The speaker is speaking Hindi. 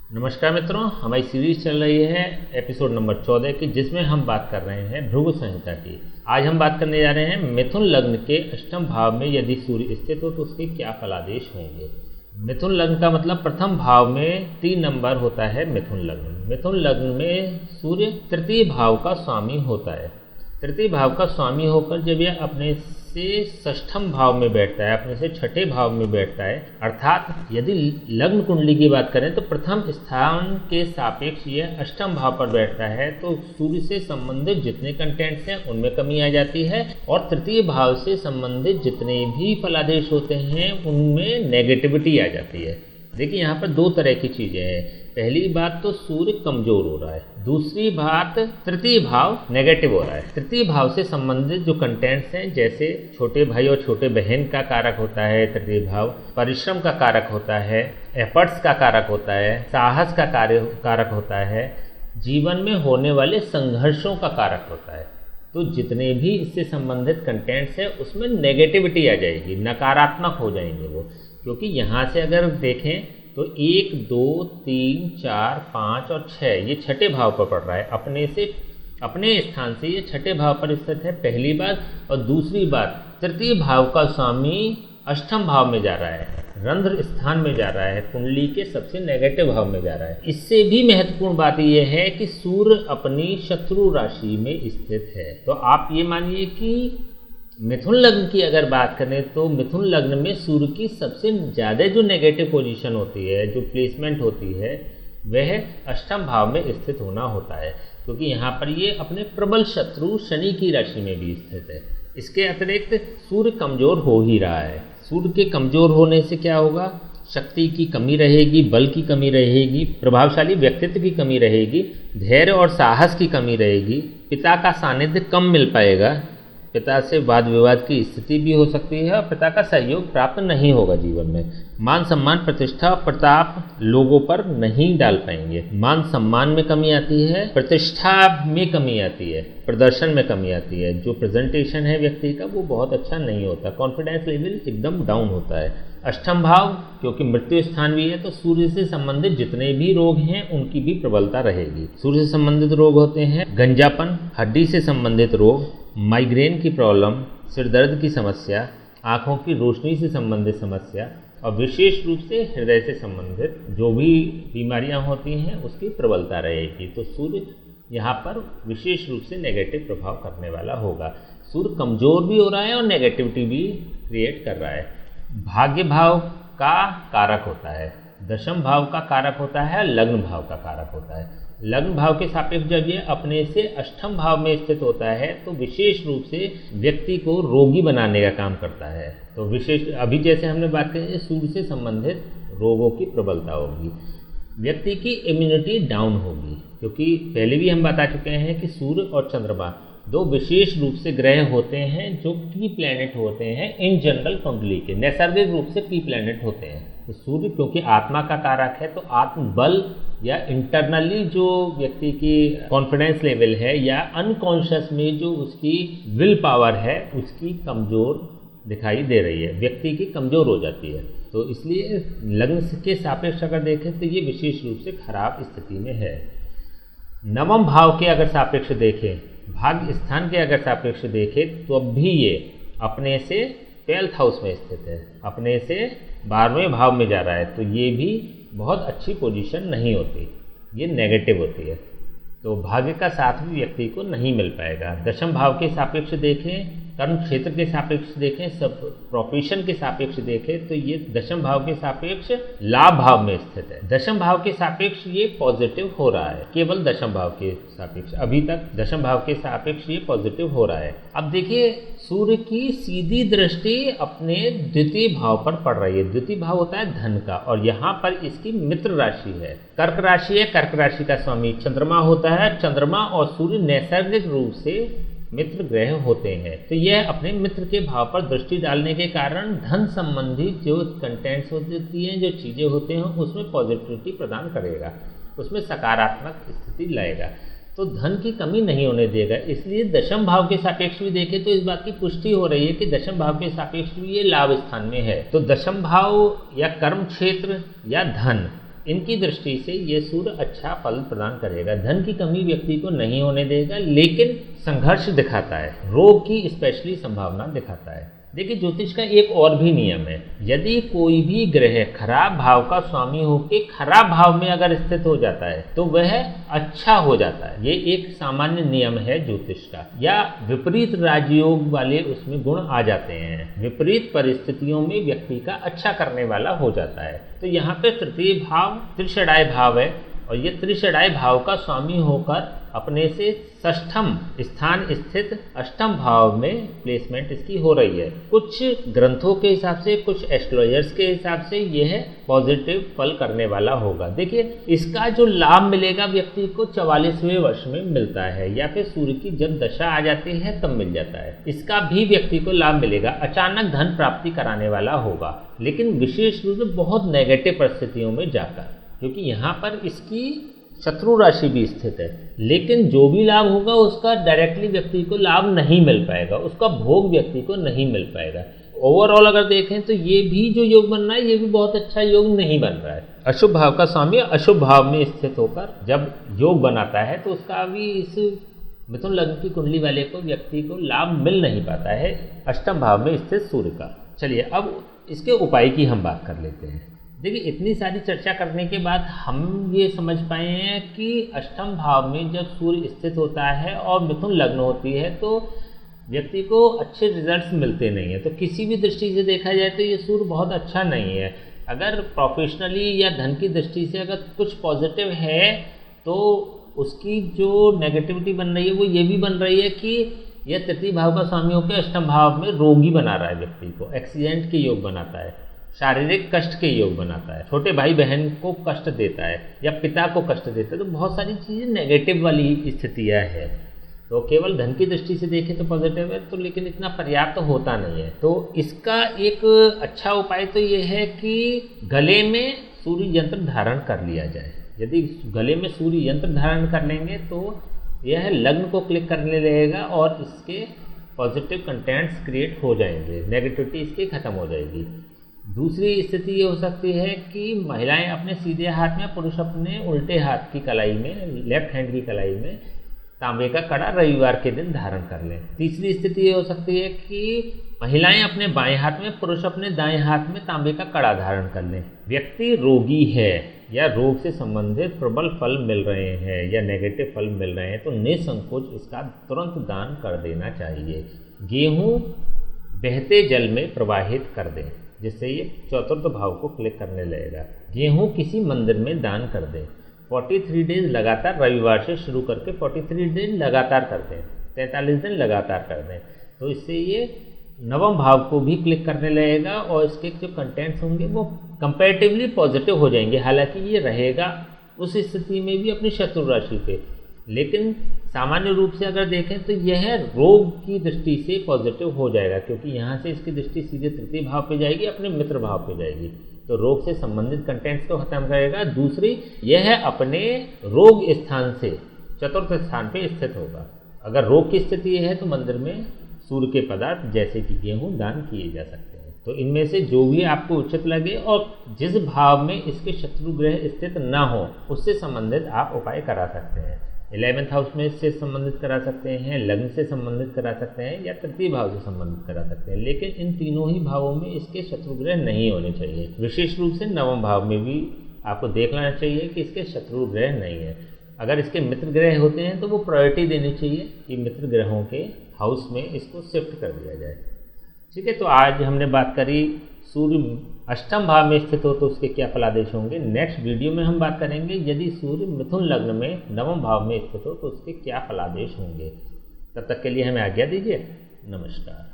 नमस्कार मित्रों, हमारी सीरीज चल रही है एपिसोड नंबर 14 की, जिसमें हम बात कर रहे हैं भृगु संहिता की। आज हम बात करने जा रहे हैं मिथुन लग्न के अष्टम भाव में यदि सूर्य स्थित हो तो उसके क्या फलादेश होंगे। मिथुन लग्न का मतलब प्रथम भाव में 3 नंबर होता है मिथुन लग्न। मिथुन लग्न में सूर्य तृतीय भाव का स्वामी होता है। तृतीय भाव का स्वामी होकर जब यह अपने से षष्ठम भाव में बैठता है, अपने से छठे भाव में बैठता है, अर्थात यदि लग्न कुंडली की बात करें तो प्रथम स्थान के सापेक्ष यह अष्टम भाव पर बैठता है, तो सूर्य से संबंधित जितने कंटेंट्स हैं उनमें कमी आ जाती है और तृतीय भाव से संबंधित जितने भी फलादेश होते हैं उनमें नेगेटिविटी आ जाती है। देखिए, यहाँ पर 2 तरह की चीज़ें हैं। पहली बात तो सूर्य कमजोर हो रहा है, दूसरी बात तृतीय भाव नेगेटिव हो रहा है। तृतीय भाव से संबंधित जो कंटेंट्स हैं, जैसे छोटे भाई और छोटे बहन का कारक होता है तृतीय भाव, परिश्रम का कारक होता है, एफर्ट्स का कारक होता है, साहस का कारक होता है, जीवन में होने वाले संघर्षों का कारक होता है। तो जितने भी इससे संबंधित कंटेंट्स हैं उसमें नेगेटिविटी आ जाएगी, नकारात्मक हो जाएंगे वो। क्योंकि यहाँ से अगर देखें तो 1, 2, 3, 4, 5 और 6 ये छठे भाव पर पड़ रहा है। अपने स्थान से ये छठे भाव पर स्थित है, पहली बात। और दूसरी बात, तृतीय भाव का स्वामी अष्टम भाव में जा रहा है, रंध्र स्थान में जा रहा है, कुंडली के सबसे नेगेटिव भाव में जा रहा है। इससे भी महत्वपूर्ण बात यह है कि सूर्य अपनी शत्रु राशि में स्थित है। तो आप ये मानिए कि मिथुन लग्न की अगर बात करें तो मिथुन लग्न में सूर्य की सबसे ज़्यादा जो नेगेटिव पोजीशन होती है, जो प्लेसमेंट होती है, वह अष्टम भाव में स्थित होना होता है, क्योंकि यहाँ पर ये अपने प्रबल शत्रु शनि की राशि में भी स्थित है। इसके अतिरिक्त सूर्य कमज़ोर हो ही रहा है। सूर्य के कमज़ोर होने से क्या होगा? शक्ति की कमी रहेगी, बल की कमी रहेगी, प्रभावशाली व्यक्तित्व की कमी रहेगी, धैर्य और साहस की कमी रहेगी, पिता का सानिध्य कम मिल पाएगा, पिता से वाद विवाद की स्थिति भी हो सकती है और पिता का सहयोग प्राप्त नहीं होगा जीवन में। मान सम्मान, प्रतिष्ठा और प्रताप लोगों पर नहीं डाल पाएंगे। मान सम्मान में कमी आती है, प्रतिष्ठा में कमी आती है, प्रदर्शन में कमी आती है। जो प्रेजेंटेशन है व्यक्ति का वो बहुत अच्छा नहीं होता, कॉन्फिडेंस लेवल एकदम डाउन होता है। अष्टम भाव क्योंकि मृत्यु स्थान भी है, तो सूर्य से संबंधित जितने भी रोग हैं उनकी भी प्रबलता रहेगी। सूर्य से संबंधित रोग होते हैं गंजापन, हड्डी से संबंधित रोग, माइग्रेन की प्रॉब्लम, सिर दर्द की समस्या, आँखों की रोशनी से संबंधित समस्या और विशेष रूप से हृदय से संबंधित जो भी बीमारियां होती हैं उसकी प्रबलता रहेगी। तो सूर्य यहाँ पर विशेष रूप से नेगेटिव प्रभाव करने वाला होगा। सूर्य कमज़ोर भी हो रहा है और नेगेटिविटी भी क्रिएट कर रहा है। भाग्य भाव का कारक होता है, दशम भाव का कारक होता है, लग्न भाव का कारक होता है। लग्न भाव के सापेक्ष जब ये अपने से अष्टम भाव में स्थित होता है तो विशेष रूप से व्यक्ति को रोगी बनाने का काम करता है। तो विशेष अभी जैसे हमने बात की, सूर्य से संबंधित रोगों की प्रबलता होगी, व्यक्ति की इम्यूनिटी डाउन होगी, क्योंकि पहले भी हम बता चुके हैं कि सूर्य और चंद्रमा 2 विशेष रूप से ग्रह होते हैं जो की प्लैनेट होते हैं इन जनरल कुंडली के, नैसर्गिक रूप से की प्लैनेट होते हैं। तो सूर्य क्योंकि आत्मा का कारक है, तो आत्मबल या इंटरनली जो व्यक्ति की कॉन्फिडेंस लेवल है या अनकॉन्शियस में जो उसकी विल पावर है उसकी कमज़ोर दिखाई दे रही है, व्यक्ति की कमज़ोर हो जाती है। तो इसलिए लग्न के सापेक्ष अगर देखें तो ये विशेष रूप से खराब स्थिति में है। नवम भाव के अगर सापेक्ष देखें, भाग्य स्थान के अगर सापेक्ष देखें तो अब भी ये अपने से 12th हाउस में स्थित है, अपने से 12वें भाव में जा रहा है, तो ये भी बहुत अच्छी पोजीशन नहीं होती, ये नेगेटिव होती है। तो भाग्य का साथ भी व्यक्ति को नहीं मिल पाएगा। दशम भाव के सापेक्ष देखें, कर्म क्षेत्र के सापेक्ष देखें, सब प्रोफेशन के सापेक्ष देखें तो ये दशम भाव के सापेक्ष लाभ भाव में स्थित है। दशम भाव के सापेक्ष ये पॉजिटिव हो रहा है, केवल दशम भाव के सापेक्ष, अभी तक दशम भाव के सापेक्ष ये पॉजिटिव हो रहा है। अब देखिए, सूर्य की सीधी दृष्टि अपने द्वितीय भाव पर पड़ रही है। द्वितीय भाव होता है धन का और यहाँ पर इसकी मित्र राशि है, कर्क राशि है। कर्क राशि का स्वामी चंद्रमा होता है। चंद्रमा और सूर्य नैसर्गिक रूप से मित्र ग्रह होते हैं, तो यह अपने मित्र के भाव पर दृष्टि डालने के कारण धन संबंधी जो कंटेंट्स होती हैं, जो चीज़ें होते हैं उसमें पॉजिटिविटी प्रदान करेगा, उसमें सकारात्मक स्थिति लाएगा, तो धन की कमी नहीं होने देगा। इसलिए दशम भाव के सापेक्ष भी देखें तो इस बात की पुष्टि हो रही है कि दशम भाव के सापेक्ष भी ये लाभ स्थान में है। तो दशम भाव या कर्म क्षेत्र या धन इनकी दृष्टि से ये सूर्य अच्छा फल प्रदान करेगा। धन की कमी व्यक्ति को नहीं होने देगा, लेकिन संघर्ष दिखाता है, रोग की स्पेशली संभावना दिखाता है। देखिए, ज्योतिष का एक और भी नियम है, यदि कोई भी ग्रह खराब भाव का स्वामी होकर खराब भाव में अगर स्थित हो जाता है तो वह अच्छा हो जाता है। ये एक सामान्य नियम है ज्योतिष का। या विपरीत राजयोग वाले उसमें गुण आ जाते हैं, विपरीत परिस्थितियों में व्यक्ति का अच्छा करने वाला हो जाता है। तो यहाँ पे तृतीय भाव त्रिषडाय भाव है, और ये त्रिषडाय भाव का स्वामी होकर अपने से षष्ठम स्थान स्थित अष्टम भाव में प्लेसमेंट इसकी हो रही है। कुछ ग्रंथों के हिसाब से, कुछ एस्ट्रोलॉजर्स के हिसाब से यह पॉजिटिव फल करने वाला होगा। देखिए, इसका जो लाभ मिलेगा व्यक्ति को 44वें वर्ष में मिलता है, या फिर सूर्य की जब दशा आ जाती है तब मिल जाता है। इसका भी व्यक्ति को लाभ मिलेगा, अचानक धन प्राप्ति कराने वाला होगा, लेकिन विशेष रूप से बहुत नेगेटिव परिस्थितियों में जाकर, क्योंकि यहाँ पर इसकी शत्रु राशि भी स्थित है। लेकिन जो भी लाभ होगा उसका डायरेक्टली व्यक्ति को लाभ नहीं मिल पाएगा, उसका भोग व्यक्ति को नहीं मिल पाएगा। ओवरऑल अगर देखें तो ये भी जो योग बन रहा है ये भी बहुत अच्छा योग नहीं बन रहा है। अशुभ भाव का स्वामी अशुभ भाव में स्थित होकर जब योग बनाता है तो उसका भी इस मिथुन लग्न की कुंडली वाले को व्यक्ति को लाभ मिल नहीं पाता है अष्टम भाव में स्थित सूर्य का। चलिए अब इसके उपाय की हम बात कर लेते हैं। देखिए, इतनी सारी चर्चा करने के बाद हम ये समझ पाए हैं कि अष्टम भाव में जब सूर्य स्थित होता है और मिथुन लग्न होती है तो व्यक्ति को अच्छे रिजल्ट्स मिलते नहीं हैं। तो किसी भी दृष्टि से देखा जाए तो ये सूर्य बहुत अच्छा नहीं है। अगर प्रोफेशनली या धन की दृष्टि से अगर कुछ पॉजिटिव है तो उसकी जो नेगेटिविटी बन रही है वो ये भी बन रही है कि यह तृतीय भाव का स्वामी होकर अष्टम भाव में रोगी बना रहा है, व्यक्ति को एक्सीडेंट के योग बनाता है, शारीरिक कष्ट के योग बनाता है, छोटे भाई बहन को कष्ट देता है या पिता को कष्ट देता है। तो बहुत सारी चीज़ें नेगेटिव वाली स्थितियाँ हैं। तो केवल धन की दृष्टि से देखें तो पॉजिटिव है, तो लेकिन इतना पर्याप्त होता नहीं है। तो इसका एक अच्छा उपाय तो ये है कि गले में सूर्य यंत्र धारण कर लिया जाए। यदि गले में सूर्य यंत्र धारण कर लेंगे तो यह लग्न को क्लिक करने लगेगा और इसके पॉजिटिव कंटेंट्स क्रिएट हो जाएंगे, नेगेटिविटी इसकी खत्म हो जाएगी। दूसरी स्थिति ये हो सकती है कि महिलाएं अपने सीधे हाथ में, पुरुष अपने उल्टे हाथ की कलाई में, लेफ्ट हैंड की कलाई में तांबे का कड़ा रविवार के दिन धारण कर लें। तीसरी स्थिति ये हो सकती है कि महिलाएं अपने बाएं हाथ में, पुरुष अपने दाएं हाथ में तांबे का कड़ा धारण कर लें। व्यक्ति रोगी है या रोग से संबंधित प्रबल फल मिल रहे हैं या नेगेटिव फल मिल रहे हैं तो निसंकोच इसका तुरंत दान कर देना चाहिए। गेहूँ बहते जल में प्रवाहित कर दें, जिससे ये चतुर्थ भाव को क्लिक करने लगेगा। गेहूँ किसी मंदिर में दान कर दें। 43 डेज लगातार, रविवार से शुरू करके 43 दिन लगातार कर दें, 43 दिन लगातार कर दें, तो इससे ये नवम भाव को भी क्लिक करने लगेगा और इसके जो कंटेंट्स होंगे वो कंपैरेटिवली पॉजिटिव हो जाएंगे। हालांकि ये रहेगा उस स्थिति में भी अपनी शत्रु राशि पे, लेकिन सामान्य रूप से अगर देखें तो यह रोग की दृष्टि से पॉजिटिव हो जाएगा, क्योंकि यहाँ से इसकी दृष्टि सीधे तृतीय भाव पे जाएगी, अपने मित्र भाव पे जाएगी, तो रोग से संबंधित कंटेंट्स को खत्म करेगा। दूसरी, यह अपने रोग स्थान से चतुर्थ स्थान पे स्थित होगा। अगर रोग की स्थिति है तो मंदिर में सूर्य के पदार्थ जैसे कि गेहूँ दान किए जा सकते हैं। तो इनमें से जो भी आपको उचित लगे और जिस भाव में इसके शत्रु ग्रह स्थित ना हो उससे संबंधित आप उपाय करा सकते हैं। 11th हाउस में इससे संबंधित करा सकते हैं, लग्न से संबंधित करा सकते हैं या तृतीय भाव से संबंधित करा सकते हैं, लेकिन इन तीनों ही भावों में इसके शत्रु ग्रह नहीं होने चाहिए। विशेष रूप से नवम भाव में भी आपको देख लेना चाहिए कि इसके शत्रु ग्रह नहीं है। अगर इसके मित्र ग्रह होते हैं तो वो प्रायोरिटी देनी चाहिए कि मित्र ग्रहों के हाउस में इसको शिफ्ट कर दिया जाए। ठीक है, तो आज हमने बात करी सूर्य अष्टम भाव में स्थित हो तो उसके क्या फलादेश होंगे। नेक्स्ट वीडियो में हम बात करेंगे यदि सूर्य मिथुन लग्न में नवम भाव में स्थित हो तो उसके क्या फलादेश होंगे। तब तक के लिए हमें आज्ञा दीजिए। नमस्कार।